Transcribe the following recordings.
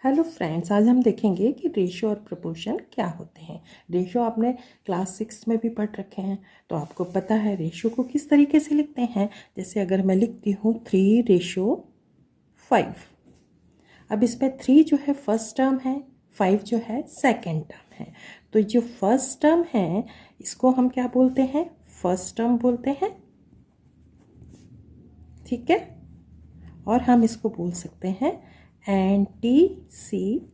Hello friends, आज हम देखेंगे कि रेशो और प्रोपोर्शन क्या होते हैं। रेशो आपने क्लास 6 में भी पढ़ रखे हैं, तो आपको पता है रेशो को किस तरीके से लिखते हैं। जैसे अगर मैं लिखती हूँ 3:5। अब इसमें 3 जो है फर्स्ट टर्म है, 5 जो है सेकेंड टर्म है। तो जो फर्स्ट टर्म है इसको हम क्या बोलते हैं? फर्स्ट टर्म बोलते हैं, ठीक है। और हम इसको बोल सकते हैं एंटीसीडेंट,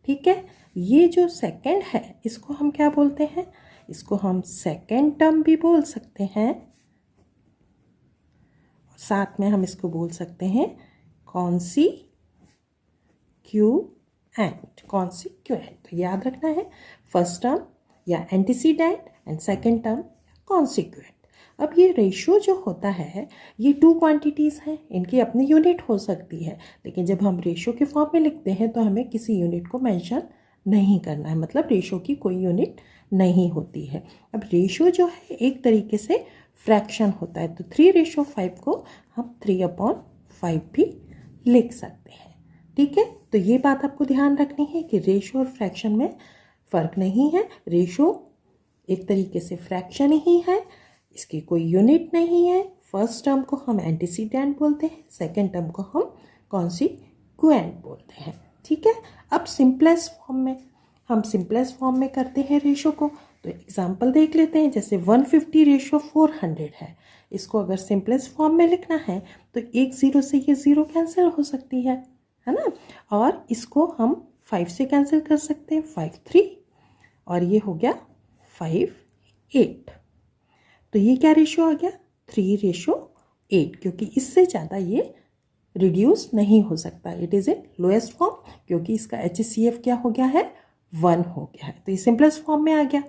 ठीक है। ये जो सेकंड है इसको हम क्या बोलते हैं? इसको हम सेकंड टर्म भी बोल सकते हैं, साथ में हम इसको बोल सकते हैं कॉन्सिक्यूएंट। कॉन्सिक्यूएंट तो याद रखना है, फर्स्ट टर्म या एंटीसीडेंट एंड सेकंड टर्म कॉन्सिक्यूएंट। अब ये रेशो जो होता है ये 2 क्वांटिटीज़ हैं, इनकी अपनी यूनिट हो सकती है, लेकिन जब हम रेशो के फॉर्म में लिखते हैं तो हमें किसी यूनिट को मेंशन नहीं करना है, मतलब रेशो की कोई यूनिट नहीं होती है। अब रेशो जो है एक तरीके से फ्रैक्शन होता है, तो 3:5 को हम 3/5 भी लिख सकते हैं, ठीक है। तो ये बात आपको ध्यान रखनी है कि रेशो और फ्रैक्शन में फ़र्क नहीं है। रेशो एक तरीके से फ्रैक्शन ही है, इसकी कोई यूनिट नहीं है। फर्स्ट टर्म को हम एंटीसीडेंट बोलते हैं, सेकेंड टर्म को हम कॉन्सिक्वेंट बोलते हैं, ठीक है। अब सिंपलेस्ट फॉर्म में करते हैं रेशो को, तो एग्जांपल देख लेते हैं। जैसे 150:400 है, इसको अगर सिंपलेस्ट फॉर्म में लिखना है तो एक ज़ीरो से ये ज़ीरो कैंसिल हो सकती है ना। और इसको हम 5 से कैंसिल कर सकते हैं, 5 3, और ये हो गया 5 8। तो ये क्या रेशो आ गया? 3:8, क्योंकि इससे ज़्यादा ये रिड्यूस नहीं हो सकता। It is a lowest form, क्योंकि इसका HCF क्या हो गया है? 1 हो गया है, तो ये सिंपलेस्ट फॉर्म में आ गया,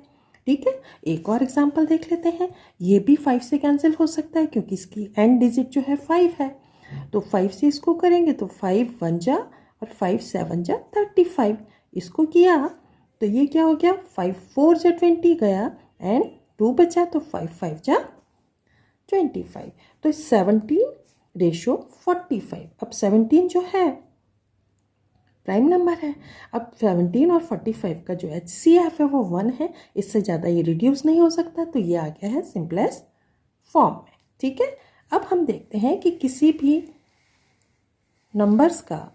ठीक है। एक और एग्जांपल देख लेते हैं। ये भी 5 से कैंसिल हो सकता है, क्योंकि इसकी एंड डिजिट जो है 5 है, तो 5 से इसको करेंगे तो 5 1 जा और 5 7 जा 35। इसको किया तो ये क्या हो गया? 5 4 जा 20 गया एंड 2 बचा, तो 5 5 जा 25। तो 17:45। अब 17 जो है प्राइम नंबर है। अब 17 और 45 का जो HCF है वो 1 है, इससे ज़्यादा ये रिड्यूस नहीं हो सकता, तो ये आ गया है सिंपलेस्ट फॉर्म में, ठीक है। अब हम देखते हैं कि किसी भी नंबर्स का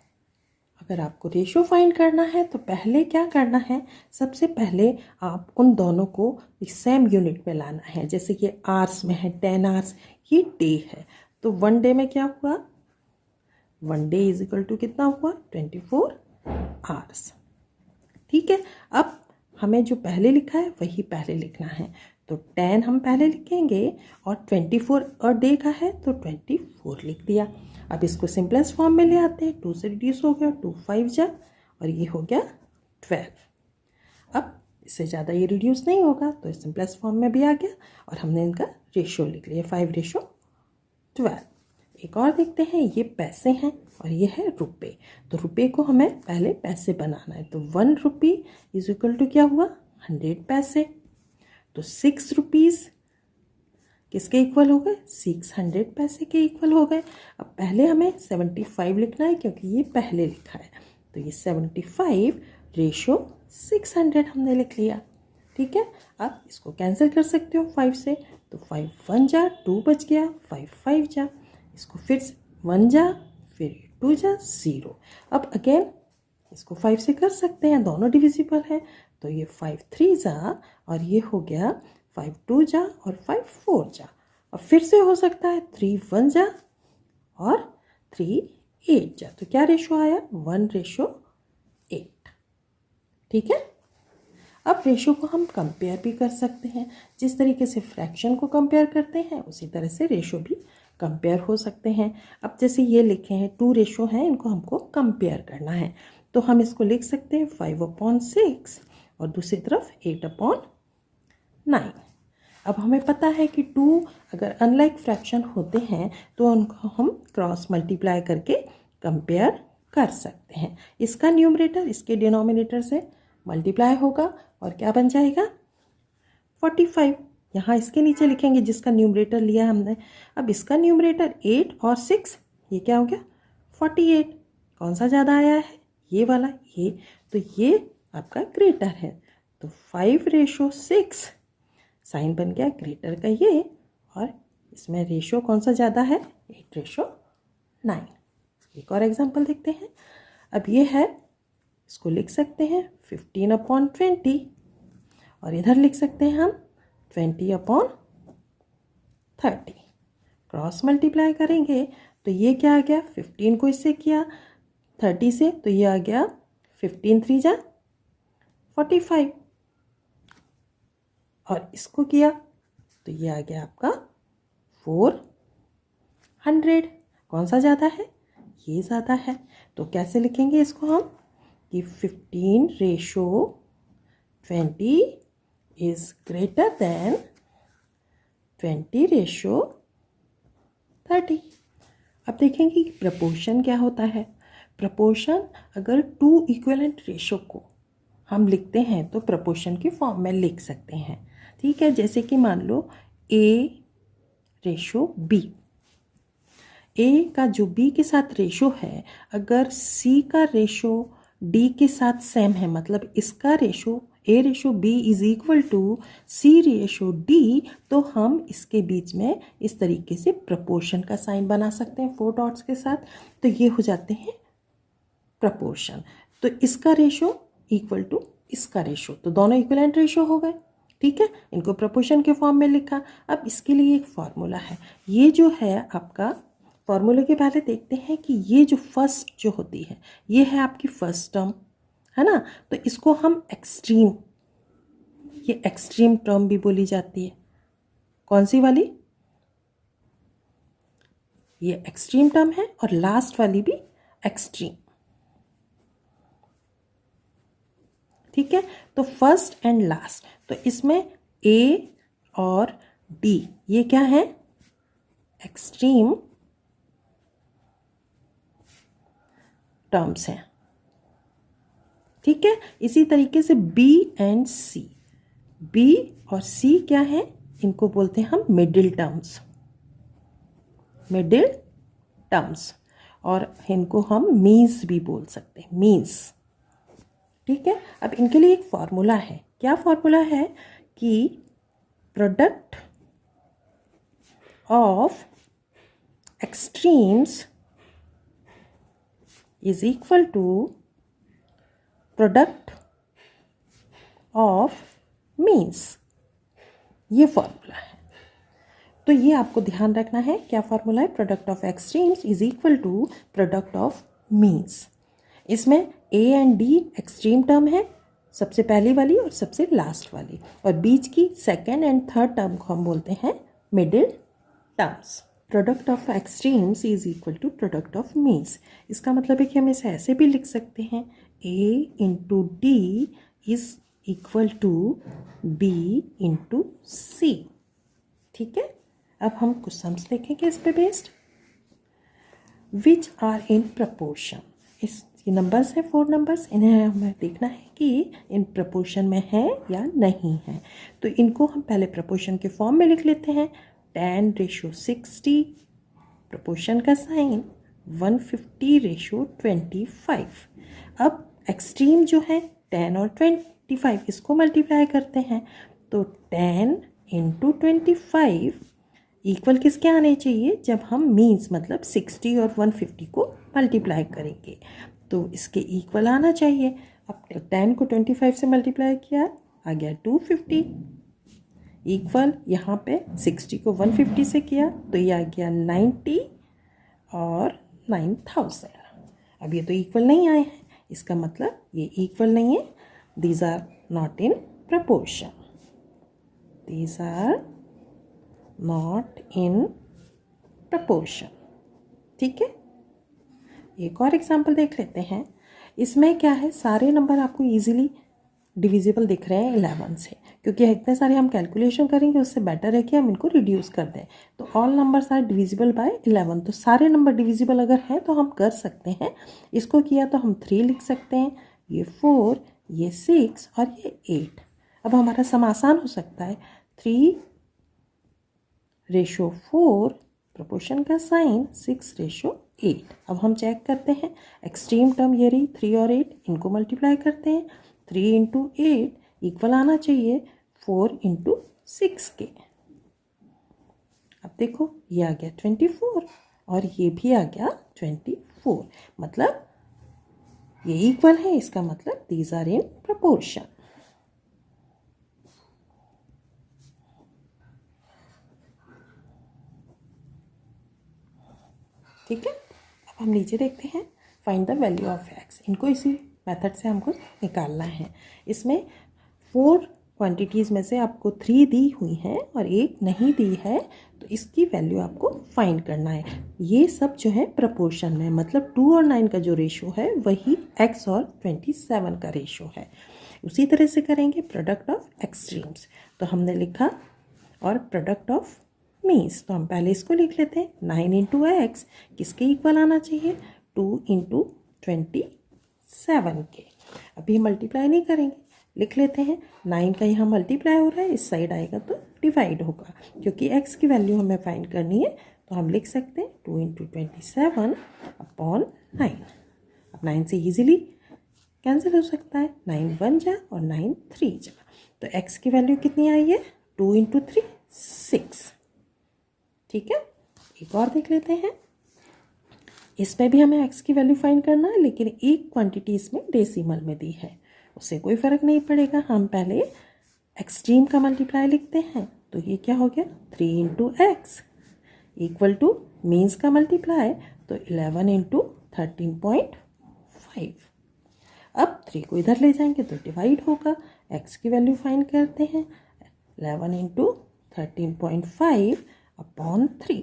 अगर आपको रेशो फाइंड करना है तो पहले क्या करना है? सबसे पहले आप उन दोनों को सेम यूनिट में लाना है। जैसे कि आवर्स में है 10 आवर्स, ये डे है, तो 1 डे में क्या हुआ? 1 डे इज इक्वल टू कितना हुआ? 24 आवर्स, ठीक है। अब हमें जो पहले लिखा है वही पहले लिखना है, तो 10 हम पहले लिखेंगे और 24 अ डे का है तो 24 लिख दिया। अब इसको सिंपलेस्ट फॉर्म में ले आते हैं, 2 से रिड्यूस हो गया, 2 5 जा और ये हो गया 12। अब इससे ज़्यादा ये रिड्यूस नहीं होगा, तो सिंपलेस्ट फॉर्म में भी आ गया और हमने इनका रेशो लिख लिया 5:12। एक और देखते हैं, ये पैसे हैं और ये है रुपए। तो रुपए को हमें पहले पैसे बनाना है, तो 1 रुपी इज इक्वल टू क्या हुआ? 100 पैसे। तो 6 रुपीज़ किसके इक्वल हो गए? 600 पैसे के इक्वल हो गए। अब पहले हमें 75 लिखना है, क्योंकि ये पहले लिखा है, तो ये 75:600 हमने लिख लिया, ठीक है। अब इसको कैंसिल कर सकते हो 5 से, तो 5 1 जा 2 बच गया, 5 5 जा, इसको फिर से 1 जा फिर 2 जा 0। अब अगेन इसको 5 से कर सकते हैं, दोनों डिविजिबल है, तो ये 5 3 जा और ये हो गया 5 2 जा और 5 4 जा। अब फिर से हो सकता है 3 1 जा और 3 8 जा, तो क्या रेशो आया? 1:8, ठीक है। अब रेशो को हम कंपेयर भी कर सकते हैं, जिस तरीके से फ्रैक्शन को कंपेयर करते हैं उसी तरह से रेशो भी कंपेयर हो सकते हैं। अब जैसे ये लिखे हैं 2 रेशो हैं, इनको हमको कंपेयर करना है, तो हम इसको लिख सकते हैं 5/6 और दूसरी तरफ 8/9। अब हमें पता है कि 2 अगर अनलाइक फ्रैक्शन होते हैं तो उनको हम क्रॉस मल्टीप्लाई करके कंपेयर कर सकते हैं। इसका न्यूमरेटर इसके डिनोमिनेटर से मल्टीप्लाई होगा और क्या बन जाएगा? 45। यहाँ इसके नीचे लिखेंगे जिसका न्यूमरेटर लिया हमने। अब इसका न्यूमरेटर 8 और 6, ये क्या हो गया? 48। कौन सा ज़्यादा आया है? ये वाला, ये। तो ये आपका ग्रेटर है, तो 5:6 साइन बन गया ग्रेटर का ये, और इसमें रेशो कौन सा ज़्यादा है? 8:9। एक और एग्जांपल देखते हैं। अब ये है, इसको लिख सकते हैं 15/20, और इधर लिख सकते हैं हम 20/30। क्रॉस मल्टीप्लाई करेंगे तो ये क्या आ गया? 15 को इससे किया 30 से, तो ये आ गया 15 3 जा 45, और इसको किया तो ये आ गया आपका 400। कौन सा ज़्यादा है? ये ज़्यादा है। तो कैसे लिखेंगे इसको हम कि 15:20 इज़ ग्रेटर देन 20:30। अब देखेंगे कि प्रपोर्शन क्या होता है। प्रपोर्शन, अगर 2 इक्विवेलेंट रेशो को हम लिखते हैं तो प्रपोर्शन की फॉर्म में लिख सकते हैं। ठीक है, जैसे कि मान लो A:B। A का जो B के साथ रेशो है, अगर C का रेशो D के साथ सेम है, मतलब इसका ratio A:B is equal to C:D, तो हम इसके बीच में इस तरीके से प्रपोर्शन का साइन बना सकते हैं 4 डॉट्स के साथ। तो ये हो जाते हैं प्रपोर्शन। तो इसका रेशो इक्वल टू इसका रेशो, तो दोनों इक्विवेलेंट रेशो हो गए। ठीक है, इनको प्रपोर्शन के फॉर्म में लिखा। अब इसके लिए एक फॉर्मूला है। ये जो है आपका फॉर्मूले के पहले देखते हैं कि ये जो फर्स्ट जो होती है, ये है आपकी फर्स्ट टर्म, है ना। तो इसको हम एक्सट्रीम, ये एक्सट्रीम टर्म भी बोली जाती है। कौन सी वाली? ये एक्सट्रीम टर्म है, और लास्ट वाली भी एक्सट्रीम। ठीक है, तो फर्स्ट एंड लास्ट, तो इसमें A और D ये क्या है? एक्सट्रीम टर्म्स हैं। ठीक है, इसी तरीके से B एंड C, B और C क्या है? इनको बोलते हैं हम मिडिल टर्म्स, मिडिल टर्म्स, और इनको हम मीन्स भी बोल सकते हैं, मीन्स। ठीक है, अब इनके लिए एक फॉर्मूला है। क्या फॉर्मूला है? कि product of extremes is equal to product of means. ये फॉर्मूला है। तो ये आपको ध्यान रखना है। क्या फॉर्मूला है? Product of extremes is equal to product of means. इसमें A and D extreme term है, सबसे पहली वाली और सबसे लास्ट वाली, और बीच की सेकेंड एंड थर्ड टर्म को हम बोलते हैं middle terms. Product of extremes is equal to product of means. इसका मतलब है कि हम इसे ऐसे भी लिख सकते हैं, A into D is equal to B into C। ठीक है, अब हम कुछ सम्स देखेंगे इस पे based. Which are in proportion, इस ये नंबर्स हैं 4 नंबर्स, इन्हें हमें देखना है कि इन प्रपोर्शन में है या नहीं है। तो इनको हम पहले प्रपोर्शन के फॉर्म में लिख लेते हैं। 10:60, प्रपोर्शन का साइन 150:25। अब एक्सट्रीम जो है 10 और 25, इसको मल्टीप्लाई करते हैं, तो 10 इंटू 25 इक्वल किसके आने चाहिए? जब हम मीन्स मतलब 60 और 150 को मल्टीप्लाई करेंगे तो इसके इक्वल आना चाहिए। अब 10 को 25 से मल्टीप्लाई किया, आ गया 250 इक्वल, यहाँ पे 60 को 150 से किया तो ये आ गया 90 और 9000। अब ये तो इक्वल नहीं आए हैं, इसका मतलब ये इक्वल नहीं है। These are not in proportion, these are not in proportion. ठीक है, एक और एग्जाम्पल देख लेते हैं। इसमें क्या है, सारे नंबर आपको इजीली डिविजिबल दिख रहे हैं 11 से, क्योंकि इतने सारे हम कैलकुलेशन करेंगे, उससे बेटर है कि हम इनको रिड्यूस कर दें। तो all numbers are divisible by 11, तो सारे नंबर डिविजिबल अगर हैं तो हम कर सकते हैं। इसको किया तो हम 3 लिख सकते हैं, ये 4, ये 6 और ये 8। अब हमारा सम आसान हो सकता है। 3:4, प्रपोर्शन का साइन 6:8। 8। अब हम चेक करते हैं, एक्सट्रीम टर्म ये रही 3 और 8, इनको मल्टीप्लाई करते हैं। 3 इंटू 8 इक्वल आना चाहिए 4 इंटू 6 के। अब देखो ये आ गया 24 और ये भी आ गया 24, मतलब ये इक्वल है, इसका मतलब दीज आर इन प्रपोर्शन। ठीक है, अब हम नीचे देखते हैं, find the value of x. इनको इसी मेथड से हमको निकालना है। इसमें 4 क्वांटिटीज़ में से आपको 3 दी हुई हैं और एक नहीं दी है, तो इसकी वैल्यू आपको फाइंड करना है। ये सब जो है प्रपोर्शन में, मतलब 2 और 9 का जो रेशो है वही x और 27 का रेशो है। उसी तरह से करेंगे प्रोडक्ट ऑफ एक्सट्रीम्स। तो हमने लिखा और प्रोडक्ट ऑफ मीन्स, तो हम पहले इसको लिख लेते हैं। 9 इंटू एक्स किसके इक्वल आना चाहिए? 2 इंटू 27 के। अभी मल्टीप्लाई नहीं करेंगे, लिख लेते हैं। 9 का यहाँ मल्टीप्लाई हो रहा है, इस साइड आएगा तो डिवाइड होगा, क्योंकि x की वैल्यू हमें फाइंड करनी है। तो हम लिख सकते हैं 2 इंटू 27 अपॉन 9। अब 9 से ईजिली कैंसिल हो सकता है, 9 1 जा और 9 3 जा। तो x की वैल्यू कितनी आई है? 2 इंटू 3 6। ठीक है, एक और देख लेते हैं। इसमें भी हमें x की वैल्यू फाइंड करना है, लेकिन एक क्वांटिटी इसमें डेसिमल में दी है, उससे कोई फ़र्क नहीं पड़ेगा। हम पहले एक्सट्रीम का मल्टीप्लाई लिखते हैं। तो ये क्या हो गया? 3 into x equal two means का मल्टीप्लाई, तो 11 इंटू 13.5। अब 3 को इधर ले जाएंगे तो डिवाइड होगा। x की वैल्यू फाइंड करते हैं, 11 इंटू 13.5 अपॉन 3।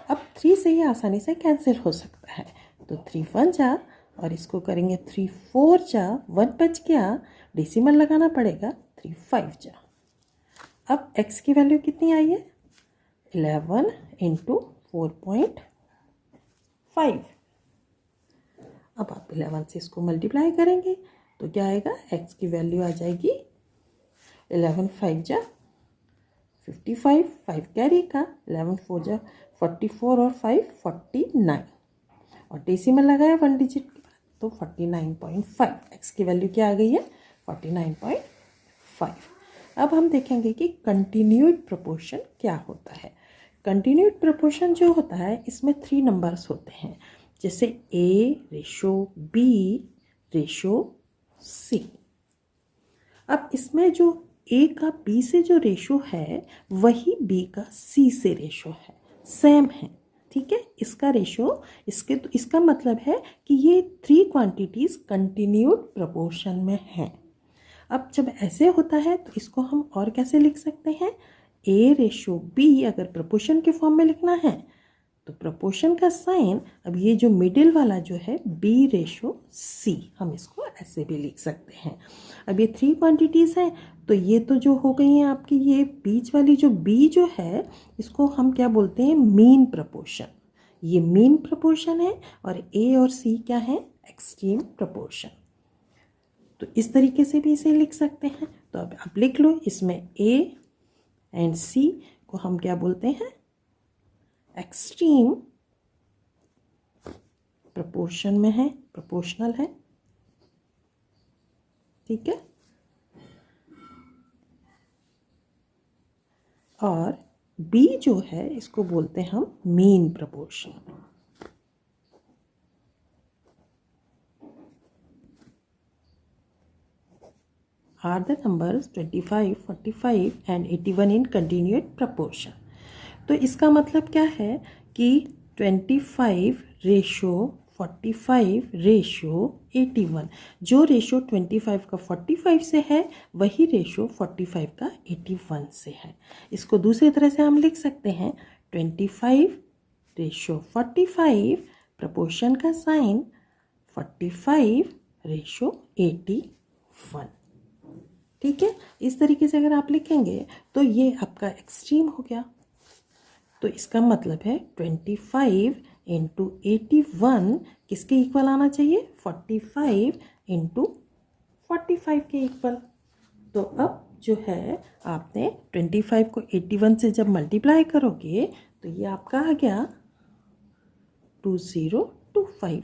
अब 3 से ही आसानी से कैंसिल हो सकता है, तो 3 1 जा और इसको करेंगे 3 4 जा, 1 बच गया, डेसिमल लगाना पड़ेगा, 3 5 जा। अब x की वैल्यू कितनी आई है? 11 इंटू 4.5। अब आप 11 से इसको मल्टीप्लाई करेंगे तो क्या आएगा? x की वैल्यू आ जाएगी 11 5 जा 55, 5 कैरी का, 11 4 जा 44 और 5 49, और डेसिमल लगाया 1 डिजिट के बाद तो 49.5। एक्स की वैल्यू क्या आ गई है? 49.5। अब हम देखेंगे कि कंटिन्यूड प्रोपोर्शन क्या होता है। कंटिन्यूड प्रोपोर्शन जो होता है, इसमें 3 नंबर्स होते हैं, जैसे A ratio B ratio C। अब इसमें जो A का B से जो रेशो है वही B का C से रेशो है, सेम है। ठीक है, इसका रेशो इसका मतलब है कि ये 3 क्वांटिटीज़ कंटिन्यूड प्रोपोर्शन में हैं। अब जब ऐसे होता है तो इसको हम और कैसे लिख सकते हैं? A रेशो B अगर प्रोपोर्शन के फॉर्म में लिखना है तो प्रोपोर्शन का साइन, अब ये जो मिडिल वाला जो है B रेशो C, हम इसको ऐसे भी लिख सकते हैं। अब ये 3 क्वांटिटीज़ हैं, तो ये तो जो हो गई हैं आपकी, ये बीच वाली जो B जो है इसको हम क्या बोलते हैं? Mean proportion. ये मीन प्रपोर्शन है और A और C क्या है? Extreme proportion. तो इस तरीके से भी इसे लिख सकते हैं। तो अब आप लिख लो, इसमें A एंड C को हम क्या बोलते हैं? एक्सट्रीम प्रपोर्शन में है, प्रोपोर्शनल है। ठीक है, और B जो है इसको बोलते हैं हम mean proportion. Are the numbers 25, 45 and 81 in continued proportion? तो इसका मतलब क्या है कि 25 रेशो 45 रेशो 81, जो रेशो 25 का 45 से है वही रेशो 45 का 81 से है। इसको दूसरी तरह से हम लिख सकते हैं 25 रेशो 45, प्रपोर्शन का साइन 45 रेशो 81। ठीक है, इस तरीके से अगर आप लिखेंगे तो ये आपका एक्सट्रीम हो गया। तो इसका मतलब है 25 इंटू 81 किसके इक्वल आना चाहिए? 45 इंटू 45 के इक्वल। तो अब जो है आपने 25 को 81 से जब मल्टीप्लाई करोगे तो ये आपका आ गया 2025।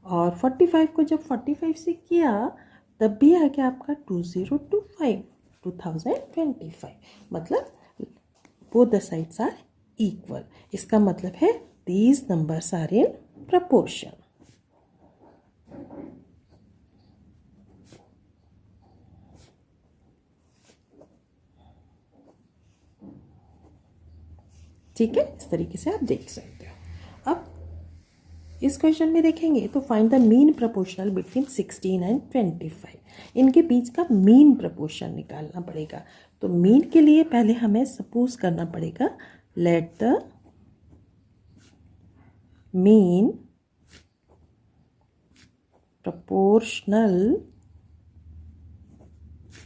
और 45 को जब 45 से किया तब भी आ गया आपका 2025, 2025। मतलब both the sides are equal. इसका मतलब है these numbers are in proportion. ठीक है, इस तरीके से आप देख सकते हो। अब इस क्वेश्चन में देखेंगे तो find the mean proportional between 16 and 25। इनके बीच का मीन प्रोपोर्शन निकालना पड़ेगा। तो मीन के लिए पहले हमें सपोज करना पड़ेगा let the mean proportional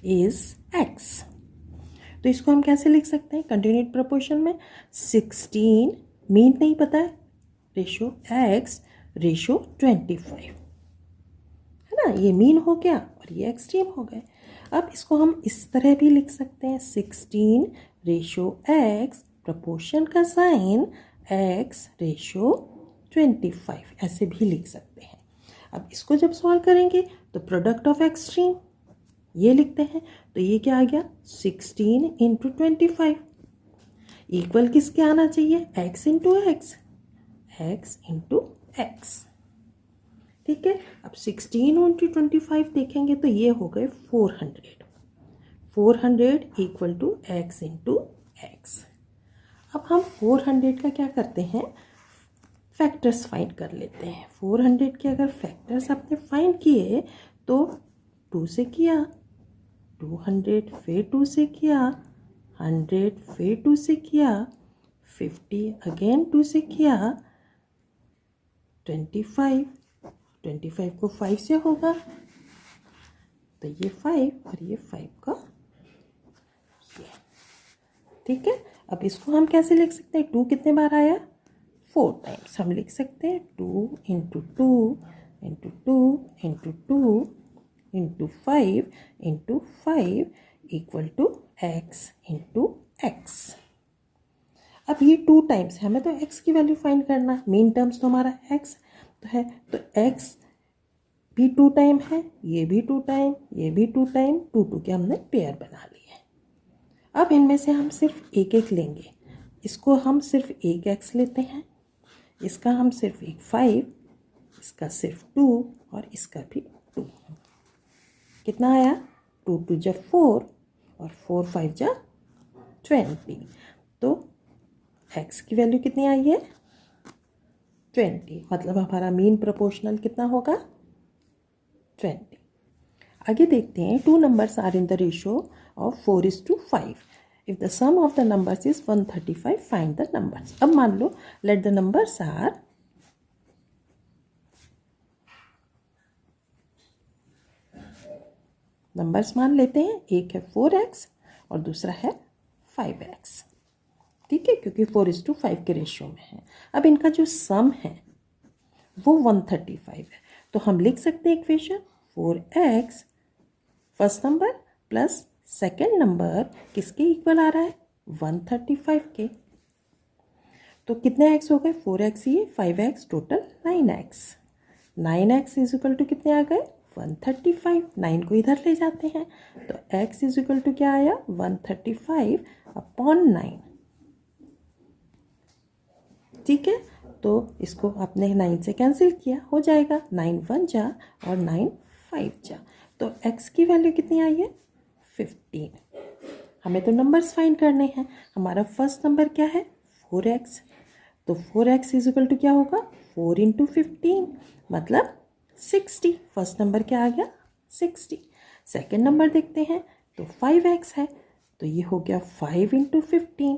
is x। तो इसको हम कैसे लिख सकते हैं कंटिन्यूड प्रोपोर्शन में? 16 मीन नहीं पता है, रेशो x रेशो 25 है ना, ये मीन हो गया और ये एक्सट्रीम हो गए। अब इसको हम इस तरह भी लिख सकते हैं 16 रेशो x, प्रोपोर्शन का साइन x रेशो 25, ऐसे भी लिख सकते हैं। अब इसको जब सॉल्व करेंगे तो प्रोडक्ट ऑफ एक्सट्रीम ये लिखते हैं, तो ये क्या आ गया 16 इंटू 25 इक्वल किसके आना चाहिए? x into x, x into x. ठीक है, अब 16 इंटू 25 देखेंगे तो ये हो गए 400, 400 equal to x into x. अब हम 400 का क्या करते हैं, फैक्टर्स फाइंड कर लेते हैं। 400 के अगर फैक्टर्स आपने फाइंड किए तो 2 से किया, 200 फिर 2 से किया, 100 फिर 2 से किया, 50 अगेन 2 से किया, 25, 25 को 5 से होगा तो ये 5 और ये 5 का ये। ठीक है, अब इसको हम कैसे लिख सकते हैं? 2 कितने बार आया? 4 टाइम्स। हम लिख सकते हैं 2 into 2 into 2 into 2 into 5 into 5 equal to x into x. अब ये 2 टाइम्स है, हमें तो x की वैल्यू फाइंड करना है। मेन टर्म्स तो हमारा x तो है, तो x भी 2 टाइम है, ये भी 2 टाइम, ये भी 2 टाइम, 2 के हमने पेयर बना लिए। अब इनमें से हम सिर्फ एक एक लेंगे। इसको हम सिर्फ एक x लेते हैं, इसका हम सिर्फ एक 5, इसका सिर्फ 2 और इसका भी 2। कितना आया? 2 2 जा 4 और 4 5 जा 20। तो x की वैल्यू कितनी आई है? 20। मतलब हमारा मीन प्रोपोर्शनल कितना होगा? 20। आगे देखते हैं, 2 numbers are in the ratio of 4:5। If the sum of the numbers is 135, find the numbers. अब मान लो let the numbers are numbers मान लेते हैं, एक है 4x और दूसरा है 5x। ठीक है, क्योंकि 4:5 के रेशियो में है। अब इनका जो सम है वो 135 है, तो हम लिख सकते हैं equation 4x first number plus second number किसके इक्वल आ रहा है? 135 के। तो कितने x हो गए? 4x ये 5x total 9x। 9x is equal to कितने आ गए? 135। 9 को इधर ले जाते हैं तो x इज इक्वल टू क्या आया? 135 अपॉन 9। ठीक है, तो इसको आपने 9 से कैंसिल किया, हो जाएगा 9 1 जा और 9 5 जा। तो x की वैल्यू कितनी आई है? 15। हमें तो नंबर्स फाइंड करने हैं। हमारा फर्स्ट नंबर क्या है? 4x। तो 4x इज इक्वल टू क्या होगा? 4 इंटू 15 मतलब 60। फर्स्ट नंबर क्या आ गया? 60। सेकेंड नंबर देखते हैं तो 5x है, तो ये हो गया 5 into 15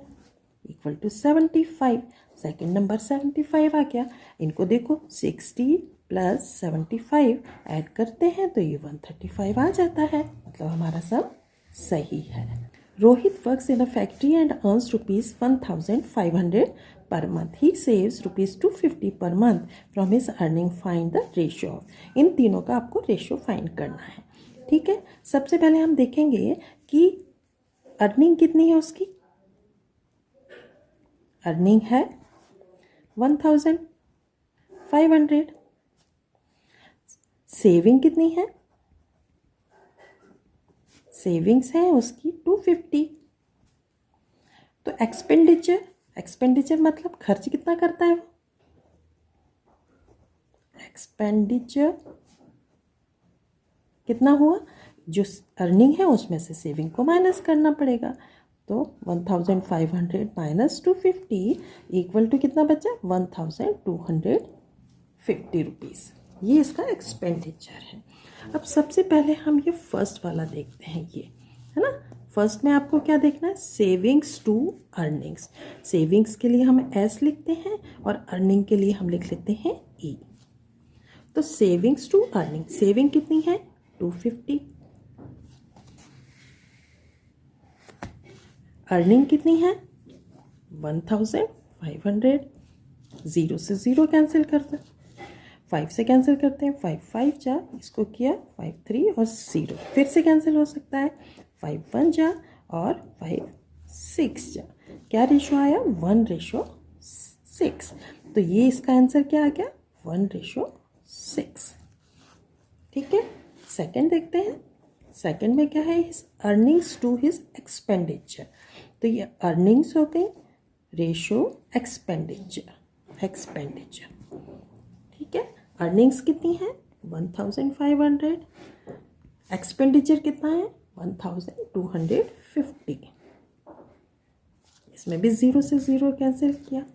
equal to 75। Second number 75 आ गया। इनको देखो 60 प्लस 75 ऐड करते हैं तो ये 135 आ जाता है। मतलब हमारा सब सही है। Rohit works in a factory and earns ₹1500 per month. He saves ₹250 per month from his earning. Find the ratio. इन तीनों का आपको रेशियो फाइंड करना है। ठीक है, सबसे पहले हम देखेंगे कि अर्निंग कितनी है उसकी। अर्निंग है 1500। सेविंग कितनी है? सेविंग्स है उसकी 250। तो एक्सपेंडिचर मतलब खर्च कितना करता है वो? एक्सपेंडिचर कितना हुआ? जो अर्निंग है उसमें से सेविंग को माइनस करना पड़ेगा। तो 1500 माइनस 250 इक्वल टू कितना बचा? 1250 रुपीज़। ये इसका एक्सपेंडिचर है। अब सबसे पहले हम ये फर्स्ट वाला देखते हैं, ये है ना। फर्स्ट में आपको क्या देखना है? Savings to earnings. सेविंग्स के लिए हम एस लिखते हैं और अर्निंग के लिए हम लिख लेते हैं ई। तो सेविंग्स टू अर्निंग, सेविंग कितनी है? 250। अर्निंग कितनी है? 1500। ज़ीरो से ज़ीरो कैंसिल करते हैं, 5 से कैंसिल करते हैं। 5 5 जा, इसको किया 5 3 और 0 फिर से कैंसिल हो सकता है। 5 1 जा और 5 6 जा। क्या रेशो आया? 1:6। तो ये इसका आंसर क्या आ गया? 1:6। ठीक है। सेकंड देखते हैं। सेकंड में क्या है? His earnings to his expenditure. तो ये अर्निंग्स हो गई, रेशो एक्सपेंडिचर। ठीक है। अर्निंग्स कितनी है? 1500। एक्सपेंडिचर कितना है? 1250। इसमें भी 0 से 0 कैंसिल किया।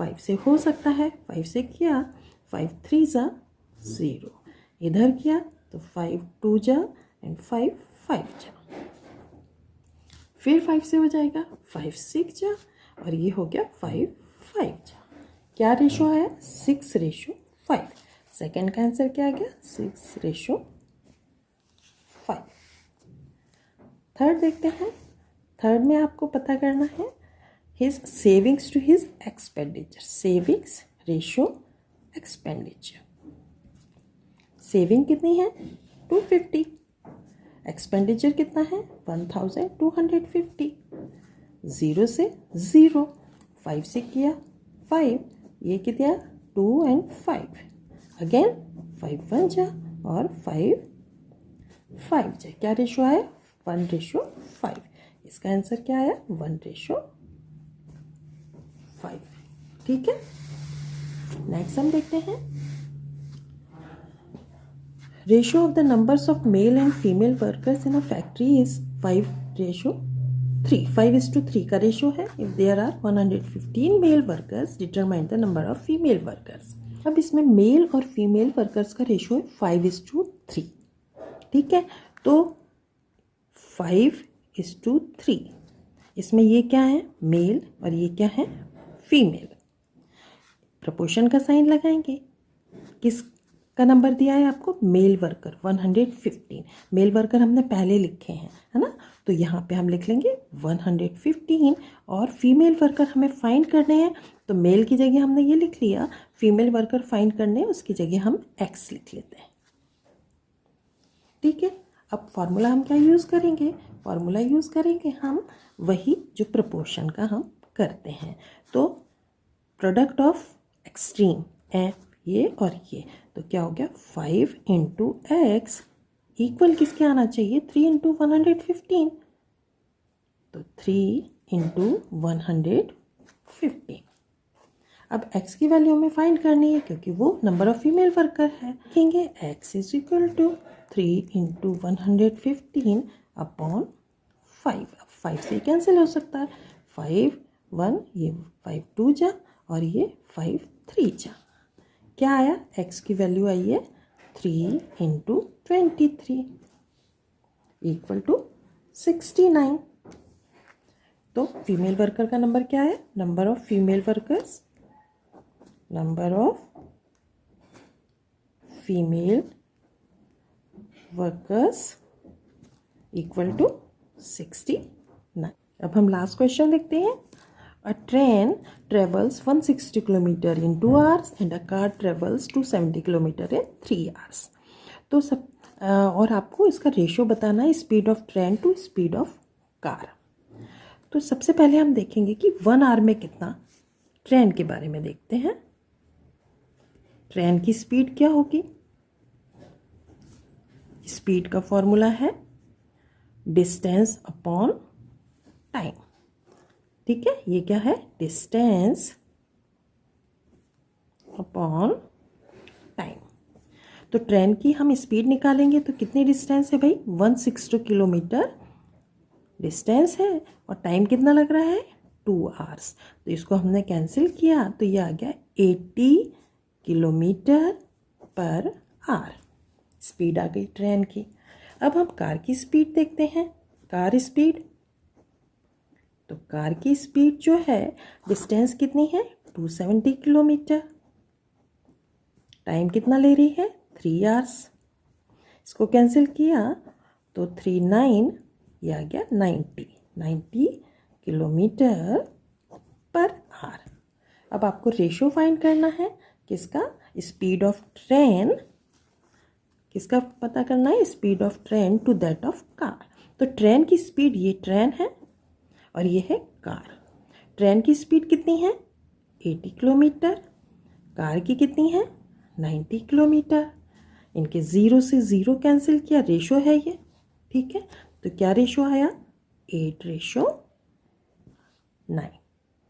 5 से हो सकता है, 5 से किया 5 3 जा 0। इधर किया तो 5 2 जा एंड 5 5 जा। फिर 5 से हो जाएगा 5 6 जा और ये हो गया 5 5 जा। क्या रेशो आया? 6:5। सेकेंड का आंसर क्या आ गया? 6:5। थर्ड देखते हैं। थर्ड में आपको पता करना है his savings to his expenditure. Savings ratio expenditure. Saving कितनी है? 250। एक्सपेंडिचर कितना है? 1250। 0 से 0। 5 से किया 5, ये कितना? 2 and 5। अगेन 5 1 जा और 5 5 जा। क्या रेशो आया? 1:5। इसका आंसर क्या आया? 1:5। ठीक है। नेक्स्ट हम देखते हैं। Ratio of the numbers of male and female workers in a factory is 5:3। 5:3 का रेशियो है। If there are 115 male workers, determine the number of female workers. अब इसमें मेल और फीमेल वर्कर्स का रेशियो है 5:3। ठीक है। तो 5:3 इसमें ये क्या है? मेल और ये क्या है? फीमेल। प्रपोर्शन का साइन लगाएंगे। किस का नंबर दिया है आपको? Mail worker 115। मेल वर्कर हमने पहले लिखे हैं, है ना। तो यहाँ पे हम लिख लेंगे 115 और फीमेल वर्कर हमें फाइंड करने हैं। तो मेल की जगह हमने ये लिख लिया, फीमेल वर्कर फाइंड करने हैं उसकी जगह हम x लिख लेते हैं। ठीक है। अब फॉर्मूला हम क्या यूज़ करेंगे? फॉर्मूला यूज़ करेंगे हम वही जो प्रपोर्शन का हम करते हैं। तो प्रोडक्ट ऑफ एक्सट्रीम ये और ये, तो क्या हो गया? 5 × x इक्वल किसके आना चाहिए? 3 × 115। तो 3 × 115। अब x की वैल्यू हमें फाइंड करनी है क्योंकि वो नंबर ऑफ फीमेल वर्कर है। लिखेंगे x = 3 × 115 अपॉन 5। अब 5 से कैंसिल हो सकता है। 5 1, ये 5 2 जा और ये 5 3 जा। क्या आया? x की वैल्यू आई है 3 × 23 इक्वल टू 69। तो फीमेल वर्कर का नंबर क्या है? Number of female workers, number of female workers equal to 69। अब हम लास्ट क्वेश्चन देखते हैं। A train travels 160 km in 2 hours and a car travels 270 km in 3 hours. तो सब और आपको इसका रेशियो बताना है speed of train to speed of car. तो सबसे पहले हम देखेंगे कि 1 आवर में कितना, ट्रेन के बारे में देखते हैं। ट्रेन की स्पीड क्या होगी? स्पीड का फॉर्मूला है डिस्टेंस अपॉन टाइम। ठीक है, ये क्या है? Distance upon time. तो ट्रेन की हम स्पीड निकालेंगे तो कितनी डिस्टेंस है भाई? 162 किलोमीटर डिस्टेंस है और टाइम कितना लग रहा है? 2 आवर्स। तो इसको हमने कैंसिल किया तो ये आ गया 80 किलोमीटर पर आवर। स्पीड आ गई ट्रेन की। अब हम कार की स्पीड देखते हैं। कार स्पीड, तो कार की स्पीड जो है, डिस्टेंस कितनी है? 270 किलोमीटर। टाइम कितना ले रही है? 3 आवर्स। इसको कैंसिल किया तो 39, ये आ गया 90 किलोमीटर पर आवर। अब आपको रेशो फाइंड करना है किसका? Speed of train. किसका पता करना है? Speed of train to that of car. तो ट्रेन की स्पीड, ये ट्रेन है और ये है कार। ट्रेन की स्पीड कितनी है? 80 किलोमीटर। कार की कितनी है? 90 किलोमीटर। इनके 0 से 0 कैंसिल किया, रेशो है ये। ठीक है, तो क्या रेशो आया? 8:9।